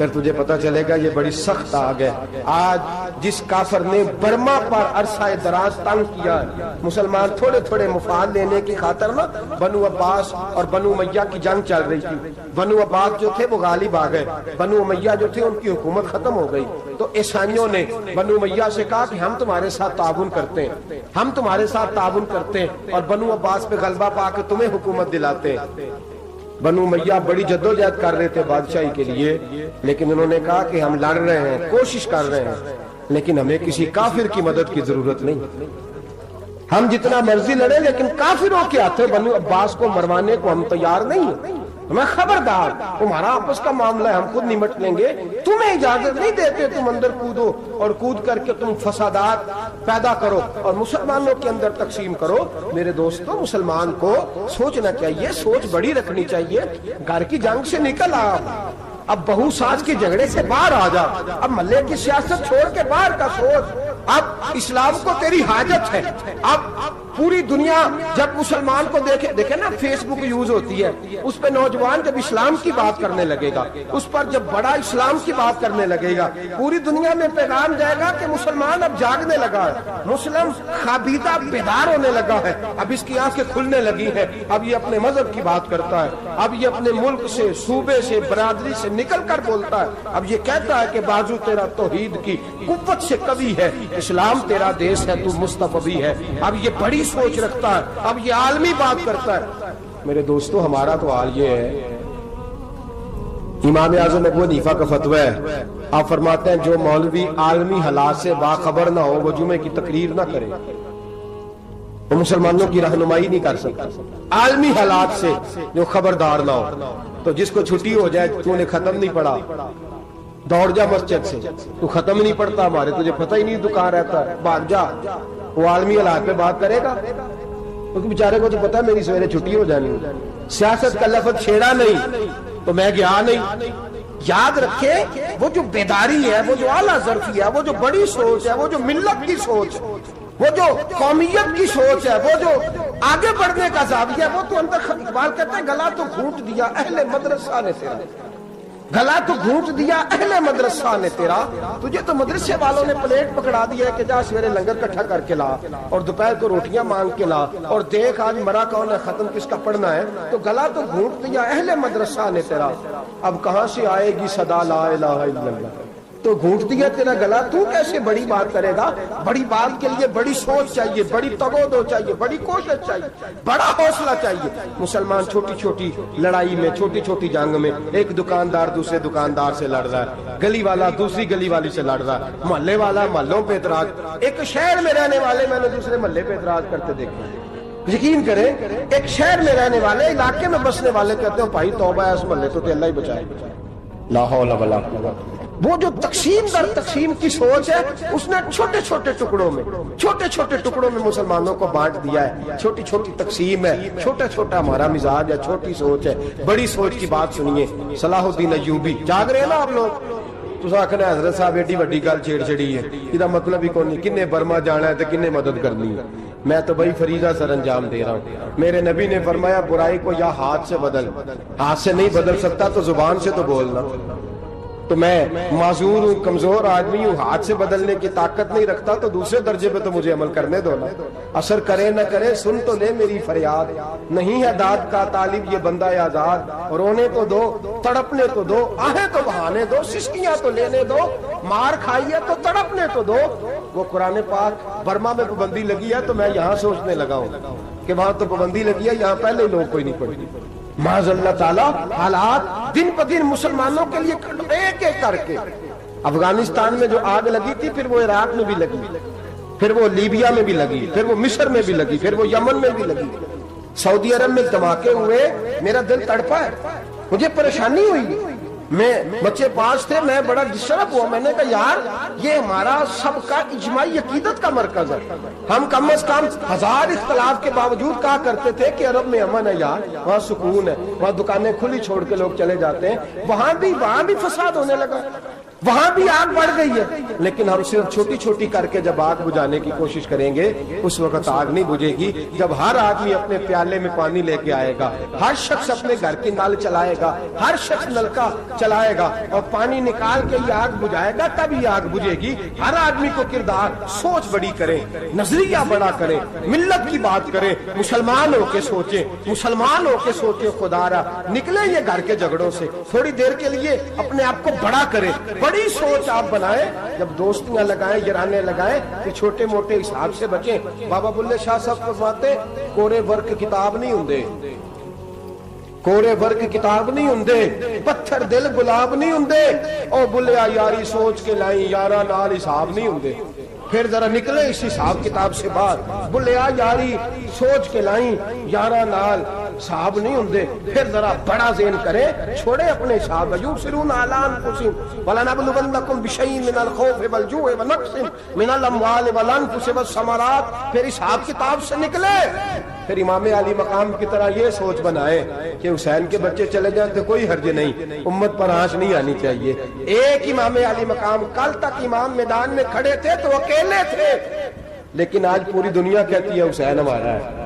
پھر تجھے پتہ چلے گا یہ بڑی سخت آگ ہے. آج جس کافر نے برما پر عرصہ دراز تنگ کیا ہے، مسلمان تھوڑے تھوڑے مفاد لینے کی خاطر نا، بنو عباس اور بنو امیہ کی جنگ چل رہی تھی. بنو عباس جو تھے وہ غالب آ گئے، بنو امیہ جو تھے ان کی حکومت ختم ہو گئی. تو عیسائیوں نے بنو امیہ سے کہا کہ ہم تمہارے ساتھ تعاون کرتے ہیں، ہم تمہارے ساتھ تعاون کرتے ہیں اور بنو عباس پہ غلبہ پا کے تمہیں حکومت دلاتے ہیں. بنو امیہ بڑی جدوجہد کر رہے تھے بادشاہی کے لیے، لیکن انہوں نے کہا کہ ہم لڑ رہے ہیں، کوشش کر رہے ہیں، لیکن ہمیں کسی کافر کی مدد کی ضرورت نہیں. ہم جتنا مرضی لڑیں لیکن کافروں کے ہاتھوں بنو عباس کو مروانے کو ہم تیار نہیں ہیں. میں خبردار، تمہارا آپس کا معاملہ ہے، ہم خود نمٹ لیں گے، تمہیں اجازت نہیں دیتے تم اندر کودو اور کود کر کے تم فسادات پیدا کرو اور مسلمانوں کے اندر تقسیم کرو. میرے دوستو، مسلمان کو سوچنا چاہیے، سوچ بڑی رکھنی چاہیے. گھر کی جنگ سے نکل آ، اب بہو ساس کے جھگڑے سے باہر آ جا، اب ملے کی سیاست چھوڑ کے باہر کا سوچ. اب اسلام کو تیری حاجت ہے. اب پوری دنیا جب مسلمان کو دیکھے نا، فیس بک یوز ہوتی ہے، اس پہ نوجوان جب اسلام کی بات کرنے لگے گا، اس پر جب بڑا اسلام کی بات کرنے لگے گا، پوری دنیا میں پیغام جائے گا کہ مسلمان اب جاگنے لگا ہے، مسلم خابیدہ بیدار ہونے لگا ہے، اب اس کی آنکھیں کھلنے لگی ہیں، اب یہ اپنے مذہب کی بات کرتا ہے، اب یہ اپنے ملک سے، صوبے سے، برادری سے نکل کر بولتا ہے. اب یہ کہتا ہے کہ بازو تیرا توحید کی قوت سے کبھی ہے، اسلام تیرا دیس ہے، تو مصطفی ہے. اب یہ بڑی سوچ رکھتا ہے، اب یہ عالمی بات کرتا ہے. میرے دوستو، ہمارا تو حال یہ ہے. امام اعظم ابو حنیفہ کا فتویٰ ہے، آپ فرماتے ہیں جو مولوی عالمی حالات سے باخبر نہ ہو وہ جمعے کی تقریر نہ کرے، وہ مسلمانوں کی رہنمائی نہیں کر سکتا. عالمی حالات سے جو خبردار نہ ہو، تو جس کو چھٹی ہو جائے، تو نے ختم نہیں پڑھا، دوڑ جا مسجد سے. تو ختم نہیں پڑھتا، ہمارے تجھے پتہ ہی نہیں دکان رہتا ہے، بھاگ جا. وہ عالمی حالات پہ بات کرے گا، کیونکہ بیچارے کو تو پتہ ہے میری سویرے چھٹی ہو جانی. سیاست کا لفظ چھیڑا نہیں تو میں گیا نہیں. یاد رکھے، وہ جو بیداری ہے، وہ جو اعلیٰ ظرفی ہے، وہ جو بڑی سوچ ہے، وہ جو ملت کی سوچ، وہ جو قومیت کی سوچ ہے، وہ جو آگے بڑھنے کا زاویہ ہے، وہ تو اندر. اقبال کہتے ہیں گلا تو گھونٹ دیا اہل مدرسہ نے تیرا، گلا تو گھونٹ دیا اہل مدرسہ نے تیرا. تجھے تو مدرسے والوں نے پلیٹ پکڑا دیا ہے کہ جا سویرے لنگر کٹھا کر کے لا اور دوپہر کو روٹیاں مانگ کے لا اور دیکھ آج مرا کون ہے، ختم کس کا پڑھنا ہے. تو گلا تو گھونٹ دیا اہل مدرسہ نے تیرا، اب کہاں سے آئے گی صدا لا الہ الا اللہ. تو گھونٹ دیا تیرا گلا، تو کیسے بڑی بات کرے گا؟ بڑی بات کے لیے بڑی سوچ چاہیے، بڑی تگودو چاہیے، بڑی کوشش چاہیے، بڑا حوصلہ چاہیے. مسلمان چھوٹی چھوٹی لڑائی میں، چھوٹی چھوٹی جنگ میں، ایک دکاندار دوسرے دکاندار سے لڑ رہا ہے، گلی والا دوسری گلی والی سے لڑ رہا ہے، محلے والا محلوں پہ اعتراض. ایک شہر میں رہنے والے میں نے دوسرے محلے پہ اعتراض کرتے دیکھا. یقین کریں، ایک شہر میں رہنے والے، علاقے میں بسنے والے کہتے ہیں بھائی توبہ ہے، اس محلے تو اللہ ہی بچائے. لا حول ولا قوت. وہ جو تقسیم در تقسیم کی سوچ ہے، اس نے چھوٹے چھوٹے ٹکڑوں میں مسلمانوں کو بانٹ دیا ہے. چھوٹی چھوٹی تقسیم ہے، چھوٹا چھوٹا ہمارا مزاج ہے، چھوٹی سوچ ہے. بڑی سوچ کی بات سنیے. صلاح الدین ایوبی، جاگ رہے ہیں نا آپ لوگ؟ تو آخنا حضرت صاحب ایڈی وڈی گل چھیڑ چھڑی ہے، یہ مطلب ہی کون نہیں، کنے برما جانا ہے تو کنے مدد کرنی ہے. میں تو بھائی فریضہ سر انجام دے رہا ہوں. میرے نبی نے فرمایا برائی کو یا ہاتھ سے بدل، ہاتھ سے نہیں بدل سکتا تو زبان سے تو بولنا. تو میں معذور ہوں، کمزور آدمی ہوں، ہاتھ سے بدلنے کی طاقت نہیں رکھتا، تو دوسرے درجے پہ تو مجھے عمل کرنے دو نا. اثر کرے نہ کرے سن تو لے میری فریاد، نہیں ہے داد کا طالب یہ بندہ آزاد. رونے تو دو، تڑپنے تو دو، آہیں تو بہانے دو، سسکیاں تو لینے دو، مار کھائیے تو تڑپنے تو دو. وہ قرآن پاک برما میں پابندی لگی ہے تو میں یہاں سوچنے لگا ہوں کہ وہاں تو پابندی لگی ہے، یہاں پہلے لوگ کوئی نہیں پڑھی. معاذ اللہ تعالیٰ حالات دن پہ دن مسلمانوں کے لیے ایک ایک کر کے. افغانستان میں جو آگ لگی تھی، پھر وہ عراق میں بھی لگی، پھر وہ لیبیا میں بھی لگی، پھر وہ مصر میں بھی لگی، پھر وہ یمن میں بھی لگی. سعودی عرب میں دھماکے ہوئے، میرا دل تڑپا ہے، مجھے پریشانی ہوئی. میں بچے 5 تھے، میں بڑا ڈسٹرب ہوا. میں نے کہا یار یہ ہمارا سب کا اجماعی عقیدت کا مرکز ہے. ہم کم از کم 1000 اختلاف کے باوجود کہا کرتے تھے کہ عرب میں امن ہے یار، وہاں سکون ہے، وہاں دکانیں کھلی چھوڑ کے لوگ چلے جاتے ہیں. وہاں بھی فساد ہونے لگا. وہاں بھی آگ بڑھ گئی ہے، لیکن ہم صرف چھوٹی چھوٹی کر کے جب آگ بجھانے کی کوشش کریں گے اس وقت آگ نہیں بجھے گی۔ جب ہر آدمی اپنے پیالے میں پانی لے کے آئے گا، ہر شخص اپنے گھر کی نل چلائے گا، ہر شخص نلکا چلائے گا اور پانی نکال کے یہ آگ بجھائے گا، تب یہ آگ بجھے گی۔ ہر آدمی کو کردار، سوچ بڑی کریں، نظریہ بڑا کریں، ملت کی بات کریں، مسلمان ہو کے سوچیں، مسلمان ہو کے سوچیں، خدا را نکلیں یہ گھر کے جھگڑوں سے، تھوڑی دیر کے لیے اپنے آپ کو بڑا کریں، بڑی سوچ آپ بنائیں۔ جب دوستیاں لگائیں، یارانے لگائیں کہ چھوٹے موٹے حساب سے بچیں۔ بابا بلے شاہ صاحب فرماتے کورے ورک کتاب نہیں ہوندے، کورے ورک کتاب نہیں ہوندے، پتھر دل گلاب نہیں ہوندے، او بلیا یاری سوچ کے لائیں یارا نال حساب نہیں ہوندے۔ پھر ذرا نکلے اس حساب کتاب سے باہر، بلیا یاری سوچ کے لائیں یارا نال حساب نہیں ہوندے۔ پھر ذرا بڑا ذہن کرے، چھوڑے اپنے حساب۔ یبصرون علی انفسہم ولنبلونکم بشیء من الخوف والجوع ونقص من الاموال والانفس والثمرات۔ پھر حساب کتاب سے نکلے، پھر امام علی مقام کی طرح یہ سوچ بنائے کہ حسین کے بچے چلے جائیں تو کوئی حرج نہیں، امت پر آنچ نہیں آنی چاہیے۔ ایک امام علی مقام، کل تک امام میدان میں کھڑے تھے تو اکیلے تھے، لیکن آج پوری دنیا کہتی ہے حسین ہمارا ہے،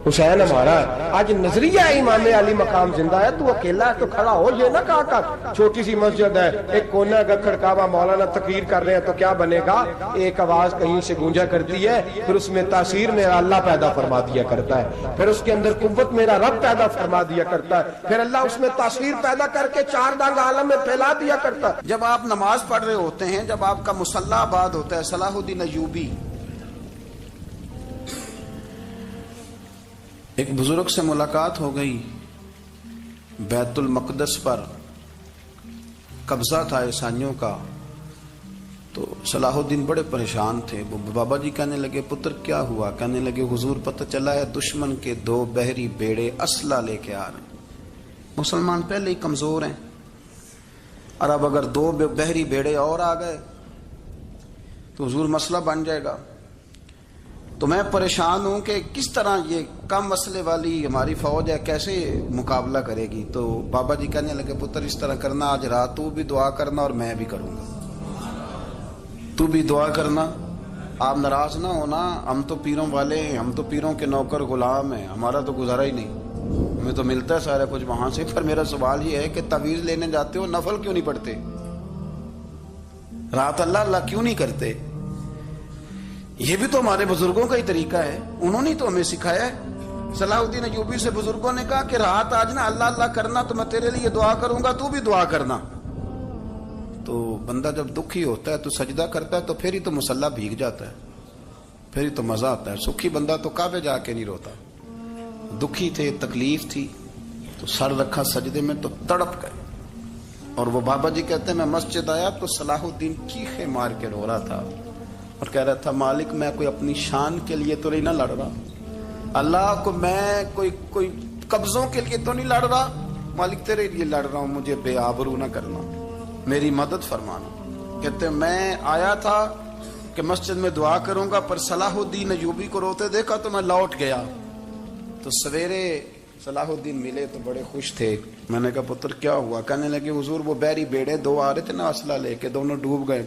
حسین ہمارا ہے۔ آج نظریہ امام علی مقام زندہ ہے، تو اکیلا ہے تو کھڑا ہو، یہ نہ کہا کر چھوٹی سی مسجد ہے، ایک کونا کا کھڑکاوا مولانا تقریر کر رہے ہیں تو کیا بنے گا، ایک آواز کہیں سے گونجا کرتی ہے، پھر اس میں تاثیر میرا اللہ پیدا فرما دیا کرتا ہے، پھر اس کے اندر قوت میرا رب پیدا فرما دیا کرتا ہے، پھر اللہ اس میں تاثیر پیدا کر کے چار دانگ عالم میں پھیلا دیا کرتا ہے۔ جب آپ نماز پڑھ رہے ہوتے ہیں، جب آپ کا مصلی آباد ہوتا ہے، صلاح الدین ایوبی ایک بزرگ سے ملاقات ہو گئی، بیت المقدس پر قبضہ تھا عیسائیوں کا، تو صلاح الدین بڑے پریشان تھے۔ وہ بابا جی کہنے لگے پتر کیا ہوا؟ کہنے لگے حضور پتہ چلا ہے دشمن کے 2 بحری بیڑے اسلحہ لے کے آ رہے ہیں، مسلمان پہلے ہی کمزور ہیں، اور اب اگر 2 بحری بیڑے اور آ گئے تو حضور مسئلہ بن جائے گا۔ تو میں پریشان ہوں کہ کس طرح یہ کم مسئلے والی ہماری فوج ہے کیسے مقابلہ کرے گی۔ تو بابا جی کہنے لگے پتر اس طرح کرنا، آج رات تو بھی دعا کرنا اور میں بھی کروں گا، تو بھی دعا کرنا، آپ ناراض نہ ہونا، ہم تو پیروں والے ہیں، ہم تو پیروں کے نوکر غلام ہیں، ہمارا تو گزارا ہی نہیں، ہمیں تو ملتا ہے سارا کچھ وہاں سے۔ پر میرا سوال یہ ہے کہ تعویذ لینے جاتے ہو نفل کیوں نہیں پڑھتے، رات اللہ اللہ کیوں نہیں کرتے؟ یہ بھی تو ہمارے بزرگوں کا ہی طریقہ ہے، انہوں نے تو ہمیں سکھایا ہے۔ صلاح الدین ایوبی سے بزرگوں نے کہا کہ رات آج نا اللہ اللہ کرنا، تو میں تیرے لیے دعا کروں گا، تو بھی دعا کرنا۔ تو بندہ جب دکھی ہوتا ہے تو سجدہ کرتا ہے تو پھر ہی تو مصلی بھیگ جاتا ہے، پھر ہی تو مزہ آتا ہے۔ سکھی بندہ تو کعبے جا کے نہیں روتا، دکھی تھے، تکلیف تھی، تو سر رکھا سجدے میں تو تڑپ گئے۔ اور وہ بابا جی کہتے ہیں میں مسجد آیا تو صلاح الدین چیخے مار کے رو رہا تھا اور کہہ رہا تھا مالک میں کوئی اپنی شان کے لیے تو نہیں نہ لڑ رہا، اللہ کو میں کوئی قبضوں کے لیے تو نہیں لڑ رہا، مالک تیرے لیے لڑ رہا ہوں، مجھے بے آبرو نہ کرنا، میری مدد فرمانا۔ کہتے ہیں میں آیا تھا کہ مسجد میں دعا کروں گا، پر صلاح الدین ایوبی کو روتے دیکھا تو میں لوٹ گیا۔ تو سویرے صلاح الدین ملے تو بڑے خوش تھے۔ میں نے کہا پتر کیا ہوا؟ کہنے لگے حضور وہ بحری بیڑے 2 آ رہے تھے نا اسلحہ لے کے، دونوں ڈوب گئے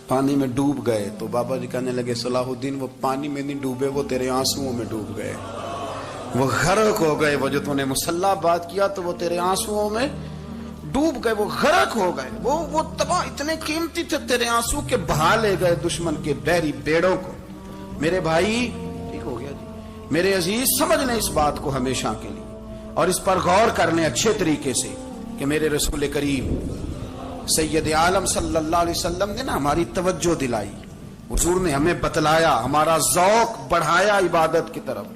پانی میں ڈوب گئے۔ تو بابا جی کہنے لگے صلاح الدین وہ پانی میں نہیں ڈوبے، وہ تیرے آنسوؤں میں ڈوب گئے، وہ غرق ہو گئے، وہ جو تو نے مصلی بات کیا تو وہ تیرے آنسوؤں میں ڈوب گئے، وہ غرق ہو گئے، وہ تباہ، اتنے قیمتی تھے تیرے آنسو کے بہا لے گئے دشمن کے بحری بیڑوں کو۔ میرے بھائی ٹھیک ہو گیا جی، میرے عزیز سمجھ لیں اس بات کو ہمیشہ کے لیے، اور اس پر غور کر لیں اچھے طریقے سے کہ میرے رسول کریم سید عالم صلی اللہ علیہ وسلم نے نا ہماری توجہ دلائی، حضور نے ہمیں بتلایا، ہمارا ذوق بڑھایا عبادت کی طرف۔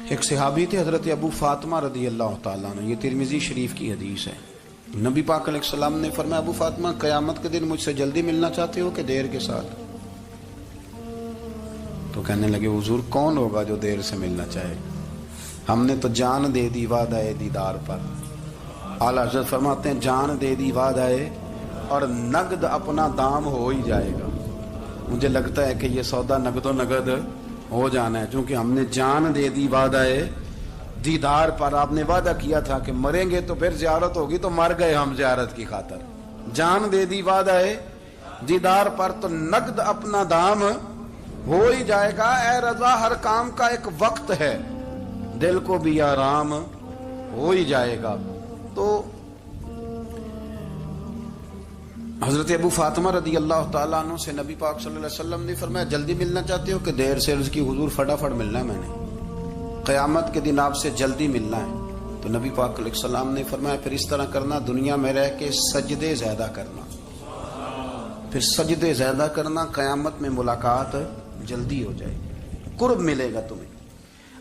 ایک صحابی تھے حضرت ابو فاطمہ رضی اللہ تعالیٰ عنہ، یہ ترمذی شریف کی حدیث ہے۔ نبی پاک علیہ السلام نے فرمایا ابو فاطمہ قیامت کے دن مجھ سے جلدی ملنا چاہتے ہو کہ دیر کے ساتھ؟ تو کہنے لگے حضور کون ہوگا جو دیر سے ملنا چاہے، ہم نے تو جان دے دی وعدہ دیدار پر۔ اعلیٰ حضرت فرماتے ہیں جان دے دی وعدہ اور نقد اپنا دام ہو ہی جائے گا۔ مجھے لگتا ہے کہ یہ سودا نقد و نقد ہو جانا ہے، چونکہ ہم نے جان دے دی وعدہ دیدار پر آپ نے وعدہ کیا تھا کہ مریں گے تو پھر زیارت ہوگی، تو مر گئے ہم زیارت کی خاطر، جان دے دی وعدہ ہے دیدار پر، تو نقد اپنا دام ہو ہی جائے گا۔ اے رضا ہر کام کا ایک وقت ہے، دل کو بھی آرام ہو ہی جائے گا۔ تو حضرت ابو فاطمہ رضی اللہ تعالیٰ عنہ سے نبی پاک صلی اللہ علیہ وسلم نے فرمایا جلدی ملنا چاہتے ہو کہ دیر سے؟ عرض کی حضور فٹافٹ ملنا ہے، میں نے قیامت کے دن آپ سے جلدی ملنا ہے۔ تو نبی پاک علیہ السلام نے فرمایا پھر اس طرح کرنا، دنیا میں رہ کے سجدے زیادہ کرنا، پھر سجدے زیادہ کرنا، قیامت میں ملاقات جلدی ہو جائے گی، قرب ملے گا تمہیں۔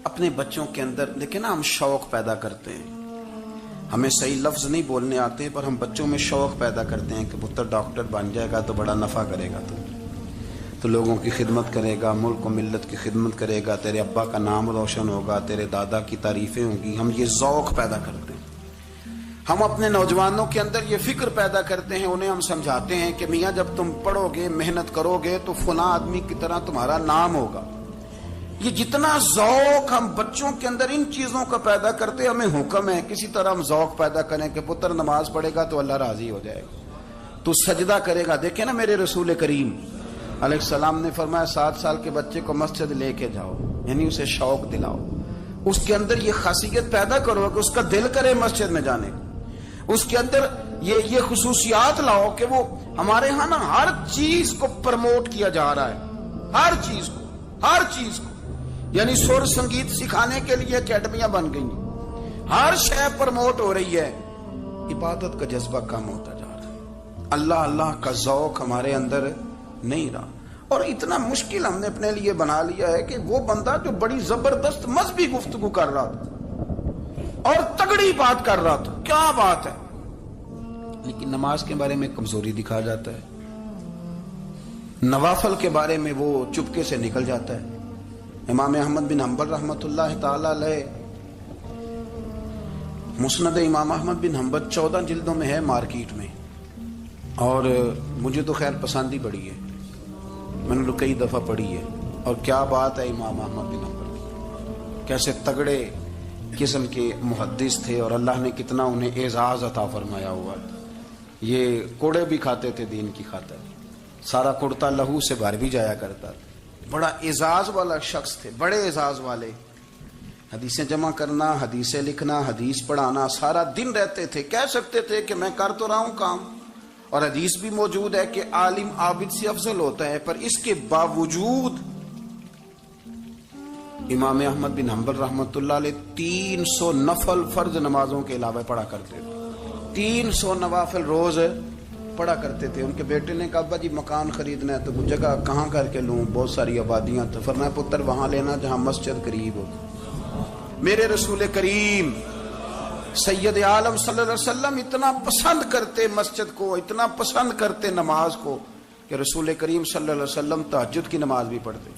اپنے بچوں کے اندر دیکھیں نا، ہم شوق پیدا کرتے ہیں، ہمیں صحیح لفظ نہیں بولنے آتے ہیں، پر ہم بچوں میں شوق پیدا کرتے ہیں کہ پتر ڈاکٹر بن جائے گا تو بڑا نفع کرے گا، تو لوگوں کی خدمت کرے گا، ملک و ملت کی خدمت کرے گا، تیرے ابا کا نام روشن ہوگا، تیرے دادا کی تعریفیں ہوں گی۔ ہم یہ ذوق پیدا کرتے ہیں۔ ہم اپنے نوجوانوں کے اندر یہ فکر پیدا کرتے ہیں، انہیں ہم سمجھاتے ہیں کہ میاں جب تم پڑھو گے، محنت کرو گے تو فلاں آدمی کی طرح تمہارا نام ہوگا۔ یہ جتنا ذوق ہم بچوں کے اندر ان چیزوں کا پیدا کرتے، ہمیں حکم ہے کسی طرح ہم ذوق پیدا کریں کہ پتر نماز پڑھے گا تو اللہ راضی ہو جائے گا، تو سجدہ کرے گا۔ دیکھیں نا میرے رسول کریم علیہ السلام نے فرمایا 7 سال کے بچے کو مسجد لے کے جاؤ، یعنی اسے شوق دلاؤ، اس کے اندر یہ خاصیت پیدا کرو کہ اس کا دل کرے مسجد میں جانے کو، اس کے اندر یہ خصوصیات لاؤ کہ وہ ہمارے ہاں نا ہر چیز کو پرموٹ کیا جا رہا ہے، ہر چیز کو، یعنی سر سنگیت سکھانے کے لیے اکیڈمیاں بن گئی، ہر شے پرموٹ ہو رہی ہے، عبادت کا جذبہ کم ہوتا جا رہا ہے، اللہ کا ذوق ہمارے اندر نہیں رہا۔ اور اتنا مشکل ہم نے اپنے لیے بنا لیا ہے کہ وہ بندہ جو بڑی زبردست مذہبی گفتگو کر رہا تھا اور تگڑی بات کر رہا تھا، کیا بات ہے، لیکن نماز کے بارے میں کمزوری دکھا جاتا ہے، نوافل کے بارے میں وہ چپکے سے نکل جاتا ہے۔ امام احمد بن حنبل رحمۃ اللہ تعالی علیہ، مسند امام احمد بن حنبل 14 جلدوں میں ہے مارکیٹ میں، اور مجھے تو خیر پسند ہی بڑی ہے، میں نے کئی دفعہ پڑھی ہے، اور کیا بات ہے امام احمد بن حنبل، کیسے تگڑے قسم کے محدث تھے، اور اللہ نے کتنا انہیں اعزاز عطا فرمایا ہوا۔ یہ کوڑے بھی کھاتے تھے دین کی خاطر، سارا کرتا لہو سے بھر بھی جایا کرتا تھا، بڑا اعزاز والا شخص تھے، بڑے اعزاز والے، حدیثیں جمع کرنا، حدیثیں لکھنا، حدیث پڑھانا، سارا دن رہتے تھے۔ کہہ سکتے تھے کہ میں کر تو رہا ہوں کام، اور حدیث بھی موجود ہے کہ عالم عابد سے افضل ہوتا ہے، پر اس کے باوجود امام احمد بن حنبل رحمۃ اللہ علیہ 300 نفل فرض نمازوں کے علاوہ پڑھا کرتے تھے، 300 نوافل روز پڑھا کرتے تھے۔ ان کے بیٹے نے کہا ابا جی مکان خریدنا ہے تو وہ جگہ کہاں کر کے لوں، بہت ساری آبادیاں، تو فرمایا پتر وہاں لینا جہاں مسجد قریب ہو۔ میرے رسول کریم سید عالم صلی اللہ علیہ وسلم اتنا پسند کرتے مسجد کو، اتنا پسند کرتے نماز کو، کہ رسول کریم صلی اللہ علیہ وسلم تہجد کی نماز بھی پڑھتے،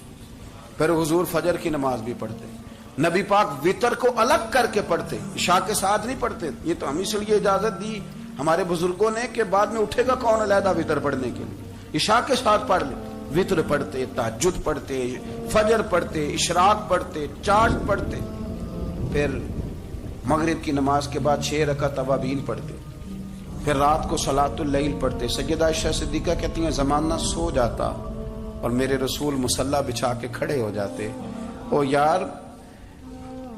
پھر حضور فجر کی نماز بھی پڑھتے، نبی پاک وتر کو الگ کر کے پڑھتے، عشاء کے ساتھ نہیں پڑھتے۔ یہ تو ہم اس لیے اجازت دی ہمارے بزرگوں نے کہ بعد میں اٹھے گا کون علیحدہ وتر پڑھنے کے لیے، عشاء کے ساتھ پڑھ لے، وتر پڑھتے، تہجد پڑھتے، فجر پڑھتے، اشراق پڑھتے، چاشت پڑھتے، پھر مغرب کی نماز کے بعد 6 رکعت اوابین پڑھتے، پھر رات کو صلاۃ اللیل پڑھتے۔ سیدہ عائشہ صدیقہ کہتی ہیں زمانہ سو جاتا اور میرے رسول مصلی بچھا کے کھڑے ہو جاتے، او یار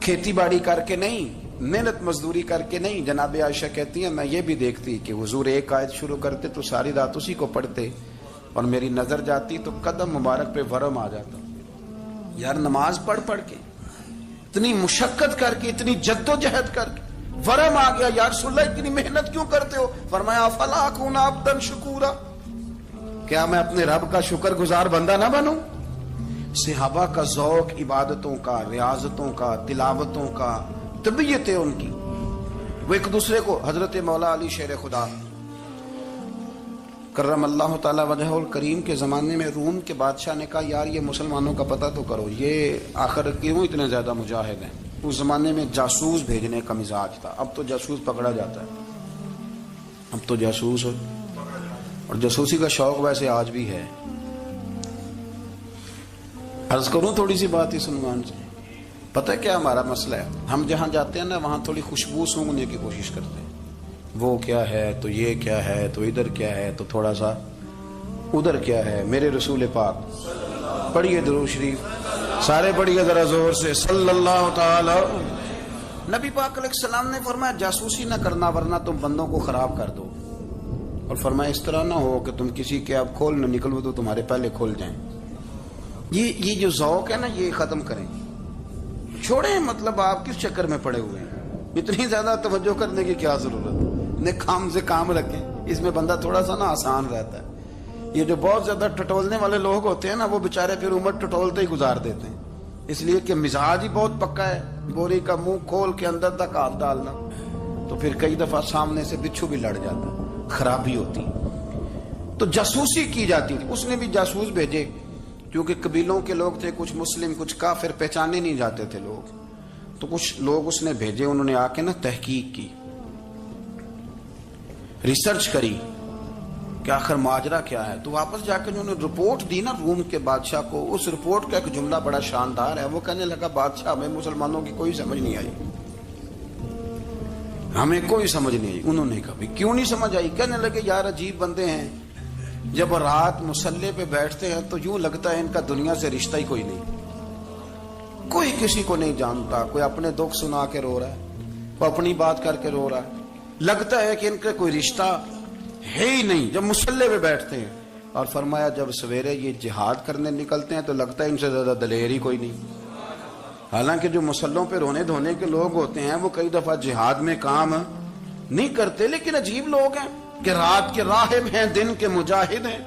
کھیتی باڑی کر کے نہیں، محنت مزدوری کر کے نہیں۔ جناب عائشہ کہتی ہیں میں یہ بھی دیکھتی کہ حضور ایک آیت شروع کرتے تو ساری رات اسی کو پڑھتے، اور میری نظر جاتی تو قدم مبارک پہ ورم آ جاتا۔ یار نماز پڑھ کے اتنی مشقت کر کے، اتنی جد و جہد کر کے ورم آ گیا، یا رسول اللہ اتنی محنت کیوں کرتے ہو؟ فرمایا افلا اکون عبدا شکورا، کیا میں اپنے رب کا شکر گزار بندہ نہ بنوں؟ صحابہ کا ذوق عبادتوں کا، ریاضتوں کا، تلاوتوں کا، طبیعت ہے ان کی، وہ ایک دوسرے کو، حضرت مولا علی شیر خدا کرم اللہ تعالی وجہہ الکریم کے زمانے میں روم کے بادشاہ نے کہا یار یہ مسلمانوں کا پتہ تو کرو، یہ آخر کیوں اتنے زیادہ مجاہد ہیں؟ اس زمانے میں جاسوس بھیجنے کا مزاج تھا، اب تو جاسوس پکڑا جاتا ہے، اب تو جاسوس، اور جاسوسی کا شوق ویسے آج بھی ہے۔ عرض کروں تھوڑی سی بات اس عنوان سے، پتہ ہے کیا ہمارا مسئلہ ہے؟ ہم جہاں جاتے ہیں نا وہاں تھوڑی خوشبو سونگنے کی کوشش کرتے ہیں. وہ کیا ہے تو یہ کیا ہے تو ادھر کیا ہے تو تھوڑا سا ادھر کیا ہے. میرے رسول پاک پڑھیے درود شریف سارے پڑھیے ذرا زور سے صلی اللہ تعالی. نبی پاک علیہ السلام نے فرمایا جاسوسی نہ کرنا ورنہ تم بندوں کو خراب کر دو. اور فرمایا اس طرح نہ ہو کہ تم کسی کے اب کھول نہ نکلو تو تمہارے پہلے کھول جائیں. یہ جو ذوق ہے نا یہ ختم کریں, چھوڑیں. مطلب آپ کس چکر میں پڑے ہوئے ہیں؟ اتنی زیادہ توجہ کرنے کی کیا ضرورت ہے؟ کام سے کام رکھیں. اس میں بندہ تھوڑا سا نا آسان رہتا ہے. یہ جو بہت زیادہ ٹٹولنے والے لوگ ہوتے ہیں نا وہ بےچارے پھر عمر ٹٹولتے ہی گزار دیتے ہیں, اس لیے کہ مزاج ہی بہت پکا ہے. بوری کا منہ کھول کے اندر تک ہاتھ ڈالنا تو پھر کئی دفعہ سامنے سے بچھو بھی لڑ جاتا, خرابی ہوتی. تو جاسوسی کی جاتی تھی. اس نے بھی جاسوس بھیجے کیونکہ قبیلوں کے لوگ تھے, کچھ مسلم کچھ کافر, پہچانے نہیں جاتے تھے لوگ. تو کچھ لوگ اس نے بھیجے, انہوں نے آ کے نا تحقیق کی, ریسرچ کری کہ آخر ماجرا کیا ہے. تو واپس جا کے انہوں نے رپورٹ دی نا روم کے بادشاہ کو. اس رپورٹ کا ایک جملہ بڑا شاندار ہے. وہ کہنے لگا بادشاہ ہمیں مسلمانوں کی کوئی سمجھ نہیں آئی, ہمیں کوئی سمجھ نہیں آئی. انہوں نے کہا کیوں نہیں سمجھ آئی؟ کہنے لگے یار عجیب بندے ہیں, جب رات مسلح پہ بیٹھتے ہیں تو یوں لگتا ہے ان کا دنیا سے رشتہ ہی کوئی نہیں, کوئی کسی کو نہیں جانتا. کوئی اپنے دکھ سنا کے رو رہا ہے, کوئی اپنی بات کر کے رو رہا ہے. لگتا ہے کہ ان کا کوئی رشتہ ہے ہی نہیں جب مسلح پہ بیٹھتے ہیں. اور فرمایا جب سویرے یہ جہاد کرنے نکلتے ہیں تو لگتا ہے ان سے زیادہ دلیر ہی کوئی نہیں. حالانکہ جو مسلحوں پہ رونے دھونے کے لوگ ہوتے ہیں وہ کئی دفعہ جہاد میں کام نہیں کرتے, لیکن عجیب لوگ ہیں کہ رات کے راہب ہیں, دن کے مجاہد ہیں,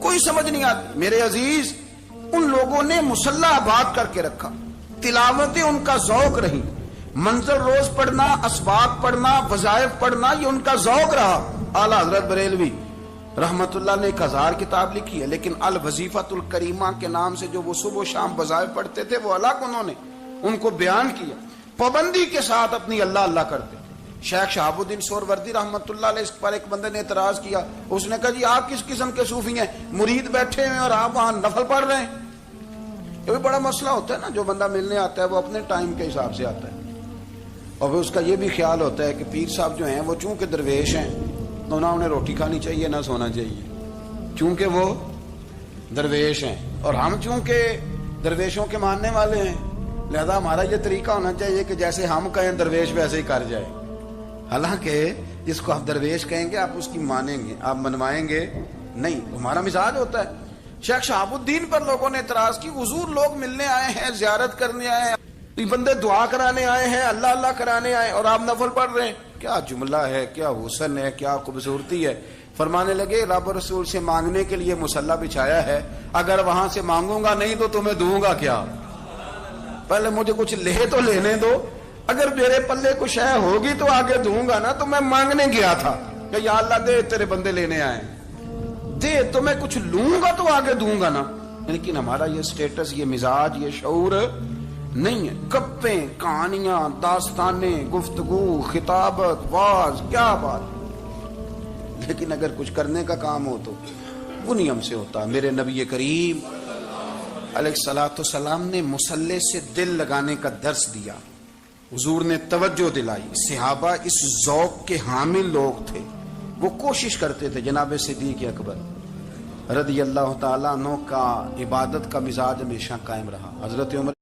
کوئی سمجھ نہیں آتی. میرے عزیز ان لوگوں نے مسلح آباد کر کے رکھا, تلاوتیں ان کا ذوق رہی, منظر روز پڑھنا, اسباق پڑھنا, وظائف پڑھنا, یہ ان کا ذوق رہا. اعلیٰ حضرت بریلوی رحمت اللہ نے 1000 کتاب لکھی ہے, لیکن الوظیفۃ الکریمہ کے نام سے جو وہ صبح و شام وظائف پڑھتے تھے وہ الگ انہوں نے ان کو بیان کیا. پابندی کے ساتھ اپنی اللہ اللہ کرتے. شیخ شہاب الدین سہروردی رحمت اللہ علیہ اس پر ایک بندے نے اعتراض کیا. اس نے کہا جی آپ کس قسم کے صوفی ہیں, مرید بیٹھے ہیں اور آپ وہاں نفل پڑھ رہے ہیں. یہ بھی بڑا مسئلہ ہوتا ہے نا. جو بندہ ملنے آتا ہے وہ اپنے ٹائم کے حساب سے آتا ہے, اور پھر اس کا یہ بھی خیال ہوتا ہے کہ پیر صاحب جو ہیں وہ چونکہ درویش ہیں تو نہ انہیں روٹی کھانی چاہیے نہ سونا چاہیے, چونکہ وہ درویش ہیں, اور ہم چونکہ درویشوں کے ماننے والے ہیں لہذا ہمارا یہ طریقہ ہونا چاہیے کہ جیسے ہم کہیں درویش ویسے ہی کر جائے. حالانکہ جس کو آپ درویش کہیں گے آپ اس کی مانیں گے, آپ منوائیں گے نہیں, ہمارا مزاج ہوتا ہے. شیخ شہاب الدین پر لوگوں نے اعتراض کی, حضور لوگ ملنے آئے ہیں, زیارت کرنے آئے ہیں, بندے دعا کرانے آئے ہیں, اللہ اللہ کرانے آئے, اور آپ نفل پڑھ رہے ہیں. کیا جملہ ہے, کیا حسن ہے, کیا خوبصورتی ہے. فرمانے لگے رب رسول سے مانگنے کے لیے مصلی بچھایا ہے, اگر وہاں سے مانگوں گا نہیں تو تمہیں دوں گا کیا؟ پہلے مجھے کچھ لے تو لینے دو, اگر میرے پلے کچھ شے ہوگی تو آگے دوں گا نا. تو میں مانگنے گیا تھا کہ یا اللہ دے, تیرے بندے لینے آئے دے, تو میں کچھ لوں گا تو آگے دوں گا نا. لیکن ہمارا یہ سٹیٹس, یہ مزاج, یہ شعور نہیں ہے. گپیں, کہانیاں, داستانیں, گفتگو, خطابت, واز, کیا بات. لیکن اگر کچھ کرنے کا کام ہو تو وہ نیم سے ہوتا. میرے نبی کریم علیہ الصلوۃ والسلام نے مصلی سے دل لگانے کا درس دیا. حضور نے توجہ دلائی. صحابہ اس ذوق کے حامل لوگ تھے, وہ کوشش کرتے تھے. جناب صدیق اکبر رضی اللہ تعالیٰ عنہ کا عبادت کا مزاج ہمیشہ قائم رہا. حضرت عمر